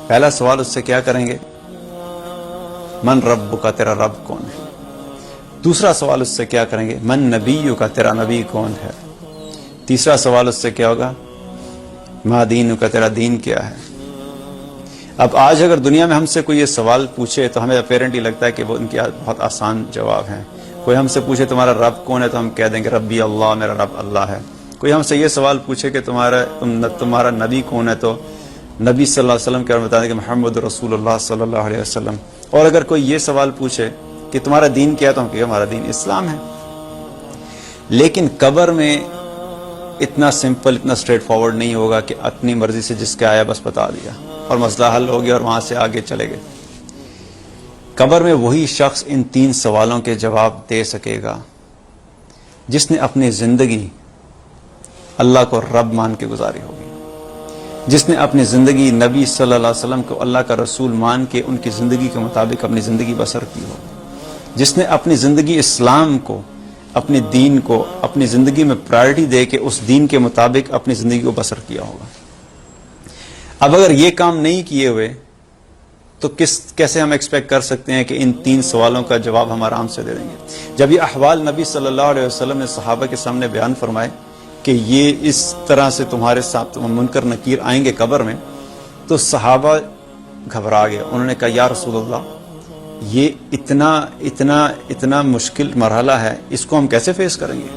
پہلا سوال اس سے کیا کریں گے؟ من رب کا، تیرا رب کون ہے؟ دوسرا سوال اس سے کیا کریں گے؟ من نبی کا، تیرا نبی کون ہے؟ تیسرا سوال اس سے کیا ہوگا؟ ما دین کا، تیرا دین کیا ہے؟ اب آج اگر دنیا میں ہم سے کوئی یہ سوال پوچھے تو ہمیں اپیرنٹلی لگتا ہے کہ وہ ان کے بہت آسان جواب ہیں۔ کوئی ہم سے پوچھے تمہارا رب کون ہے تو ہم کہہ دیں گے ربی اللہ، میرا رب اللہ ہے۔ کوئی ہم سے یہ سوال پوچھے کہ تمہارا نبی کون ہے تو نبی صلی اللہ علیہ وسلم کے بارے میں بتا دیں کہ محمد رسول اللہ صلی اللہ علیہ وسلم۔ اور اگر کوئی یہ سوال پوچھے کہ تمہارا دین کیا ہے تو ہم کہیں ہمارا دین اسلام ہے۔ لیکن قبر میں اتنا سمپل، اتنا اسٹریٹ فارورڈ نہیں ہوگا کہ اپنی مرضی سے جس کے آیا بس بتا دیا اور مسئلہ حل ہو گیا اور وہاں سے آگے چلے گئے۔ قبر میں وہی شخص ان 3 سوالوں کے جواب دے سکے گا جس نے اپنی زندگی اللہ کو رب مان کے گزاری ہوگی، جس نے اپنی زندگی نبی صلی اللہ علیہ وسلم کو اللہ کا رسول مان کے ان کی زندگی کے مطابق اپنی زندگی بسر کی ہوگی، جس نے اپنی زندگی اسلام کو، اپنے دین کو اپنی زندگی میں پرائرٹی دے کے اس دین کے مطابق اپنی زندگی کو بسر کیا ہوگا۔ اب اگر یہ کام نہیں کیے ہوئے تو کیسے ہم ایکسپیکٹ کر سکتے ہیں کہ ان 3 سوالوں کا جواب ہم آرام سے دے دیں گے؟ جب یہ احوال نبی صلی اللہ علیہ وسلم نے صحابہ کے سامنے بیان فرمائے کہ یہ اس طرح سے تمہارے ساتھ منکر نکیر آئیں گے قبر میں، تو صحابہ گھبرا گئے۔ انہوں نے کہا یا رسول اللہ، یہ اتنا مشکل مرحلہ ہے، اس کو ہم کیسے فیس کریں گے؟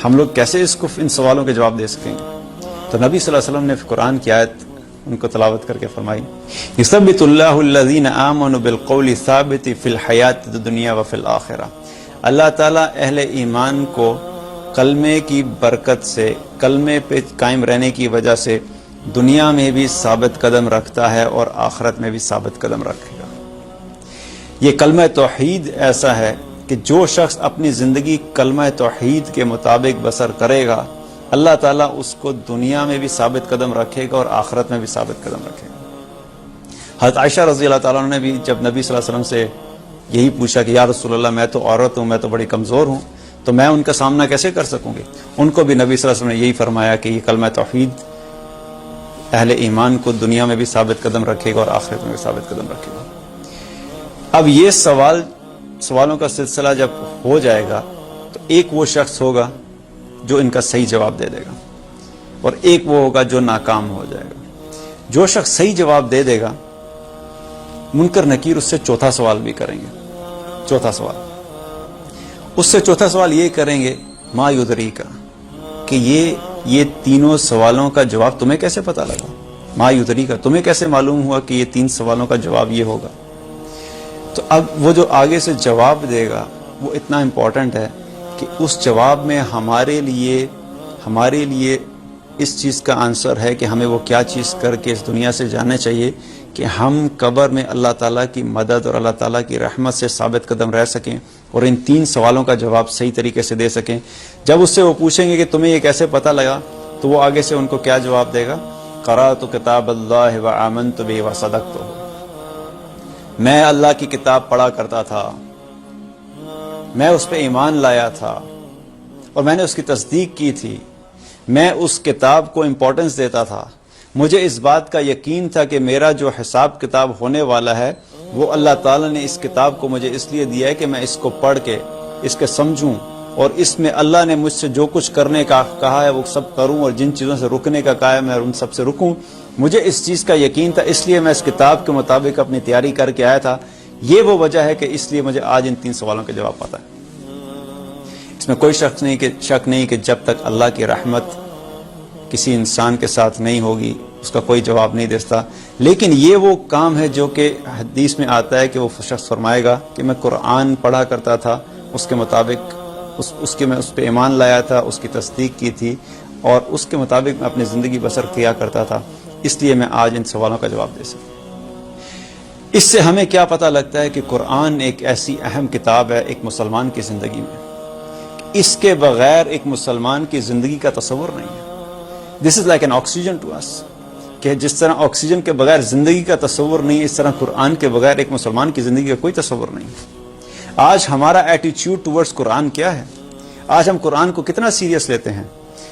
ہم لوگ کیسے اس کو ان سوالوں کے جواب دے سکیں گے؟ تو نبی صلی اللہ علیہ وسلم نے قرآن کی آیت ان کو تلاوت کر کے فرمائی، یثبت اللہ الذین آمنوا بالقول ثابت فی الحیات الدنیا وفی الآخرہ۔ اللہ تعالیٰ اہل ایمان کو کلمے کی برکت سے، کلمے پہ قائم رہنے کی وجہ سے دنیا میں بھی ثابت قدم رکھتا ہے اور آخرت میں بھی ثابت قدم رکھے گا۔ یہ کلمہ توحید ایسا ہے کہ جو شخص اپنی زندگی کلمہ توحید کے مطابق بسر کرے گا، اللہ تعالیٰ اس کو دنیا میں بھی ثابت قدم رکھے گا اور آخرت میں بھی ثابت قدم رکھے گا۔ حضرت عائشہ رضی اللہ تعالیٰ عنہ نے بھی جب نبی صلی اللہ علیہ وسلم سے یہی پوچھا کہ یا رسول اللہ، میں تو عورت ہوں، میں تو بڑی کمزور ہوں، تو میں ان کا سامنا کیسے کر سکوں گی؟ ان کو بھی نبی صلی اللہ علیہ وسلم نے یہی فرمایا کہ یہ کلمہ توحید اہل ایمان کو دنیا میں بھی ثابت قدم رکھے گا اور آخرت میں بھی ثابت قدم رکھے گا۔ اب یہ سوالوں کا سلسلہ جب ہو جائے گا تو ایک وہ شخص ہوگا جو ان کا صحیح جواب دے دے گا اور ایک وہ ہوگا جو ناکام ہو جائے گا۔ جو شخص صحیح جواب دے دے گا، منکر نکیر اس سے چوتھا سوال بھی کریں گے۔ چوتھا سوال یہ کریں گے، ما یدری کا، کہ یہ تینوں سوالوں کا جواب تمہیں کیسے پتہ لگا؟ ما یدری کا، تمہیں کیسے معلوم ہوا کہ یہ 3 سوالوں کا جواب یہ ہوگا؟ تو اب وہ جو آگے سے جواب دے گا وہ اتنا امپورٹنٹ ہے کہ اس جواب میں ہمارے لیے اس چیز کا آنسر ہے کہ ہمیں وہ کیا چیز کر کے اس دنیا سے جانا چاہیے کہ ہم قبر میں اللہ تعالیٰ کی مدد اور اللہ تعالیٰ کی رحمت سے ثابت قدم رہ سکیں اور ان 3 سوالوں کا جواب صحیح طریقے سے دے سکیں۔ جب اس سے وہ پوچھیں گے کہ تمہیں یہ کیسے پتہ لگا، تو وہ آگے سے ان کو کیا جواب دے گا؟ قرأت کتاب اللہ وآمنت بہ وصدقت، میں اللہ کی کتاب پڑھا کرتا تھا، میں اس پہ ایمان لایا تھا اور میں نے اس کی تصدیق کی تھی، میں اس کتاب کو امپورٹنس دیتا تھا، مجھے اس بات کا یقین تھا کہ میرا جو حساب کتاب ہونے والا ہے وہ اللہ تعالیٰ نے اس کتاب کو مجھے اس لیے دیا ہے کہ میں اس کو پڑھ کے اس کے سمجھوں اور اس میں اللہ نے مجھ سے جو کچھ کرنے کا کہا ہے وہ سب کروں اور جن چیزوں سے رکنے کا کہا ہے میں ان سب سے رکوں۔ مجھے اس چیز کا یقین تھا، اس لیے میں اس کتاب کے مطابق اپنی تیاری کر کے آیا تھا۔ یہ وہ وجہ ہے کہ اس لیے مجھے آج ان 3 سوالوں کے جواب پاتا ہے۔ اس میں کوئی شک نہیں کہ جب تک اللہ کی رحمت کسی انسان کے ساتھ نہیں ہوگی اس کا کوئی جواب نہیں دیتا۔ لیکن یہ وہ کام ہے جو کہ حدیث میں آتا ہے کہ وہ شخص فرمائے گا کہ میں قرآن پڑھا کرتا تھا، اس کے مطابق میں اس پہ ایمان لایا تھا، اس کی تصدیق کی تھی اور اس کے مطابق میں اپنی زندگی بسر کیا کرتا تھا، اس لیے میں آج ان سوالوں کا جواب دے سکتا۔ اس سے ہمیں کیا پتہ لگتا ہے کہ قرآن ایک ایسی اہم کتاب ہے ایک مسلمان کی زندگی میں، اس کے بغیر ایک مسلمان کی زندگی کا تصور نہیں ہے۔ This is like an oxygen to us, کہ جس طرح آکسیجن کے بغیر زندگی کا تصور نہیں، اس طرح قرآن کے بغیر ایک مسلمان کی زندگی کا کوئی تصور نہیں۔ آج ہمارا ایٹیچیوڈ ٹورڈز قرآن کیا ہے؟ آج ہم قرآن کو کتنا سیریس لیتے ہیں؟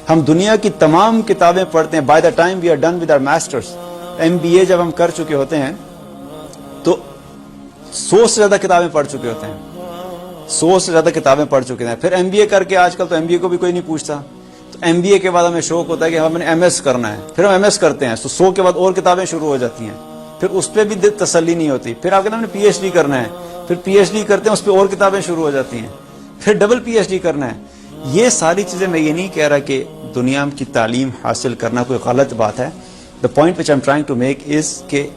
ہم دنیا کی تمام کتابیں پڑھتے ہیں، by the time we are done with our masters MBA جب ہم کر چکے ہوتے ہیں تو 100 سے زیادہ کتابیں پڑھ چکے ہوتے ہیں, 100 سے زیادہ کتابیں پڑھ چکے ہیں. پھر MBA کر کے, آج کل تو MBA کو بھی کوئی نہیں پوچھتا, تو MBA کے بعد ہمیں شوق ہوتا ہے کہ ہم نے MS کرنا ہے, پھر ہم MS کرتے ہیں تو 100 کے بعد اور کتابیں شروع ہو جاتی ہیں, پھر اس پہ بھی تسلی نہیں ہوتی, پھر آپ کہتے ہیں ہم نے PhD کرنا ہے, پھر PhD کرتے ہیں اس پہ اور کتابیں شروع ہو جاتی ہیں, پھر ڈبل PhD کرنا ہے. یہ ساری چیزیں, میں یہ نہیں کہہ رہا کہ دنیا کی تعلیم حاصل کرنا کوئی غلط بات ہے. The point which I am trying to make is کہ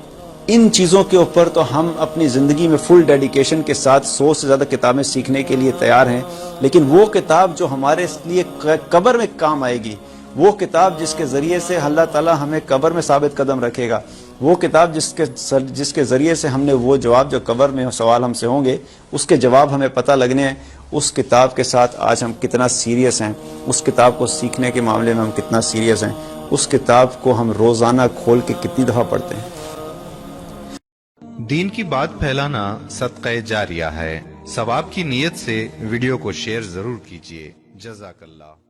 ان چیزوں کے اوپر تو ہم اپنی زندگی میں فل ڈیڈیکیشن کے ساتھ 100 سے زیادہ کتابیں سیکھنے کے لیے تیار ہیں, لیکن وہ کتاب جو ہمارے لیے قبر میں کام آئے گی, وہ کتاب جس کے ذریعے سے اللہ تعالیٰ ہمیں قبر میں ثابت قدم رکھے گا, وہ کتاب جس کے ذریعے سے ہم نے وہ جواب جو قبر میں سوال ہم سے ہوں گے اس کے جواب ہمیں پتہ لگنے ہیں, اس کتاب کے ساتھ آج ہم کتنا سیریس ہیں, اس کتاب کو سیکھنے کے معاملے میں ہم کتنا سیریس ہیں, اس کتاب کو ہم روزانہ کھول کے کتنی دفعہ پڑھتے ہیں. دین کی بات پھیلانا صدقہ جاریہ ہے. ثواب کی نیت سے ویڈیو کو شیئر ضرور کیجیے. جزاک اللہ.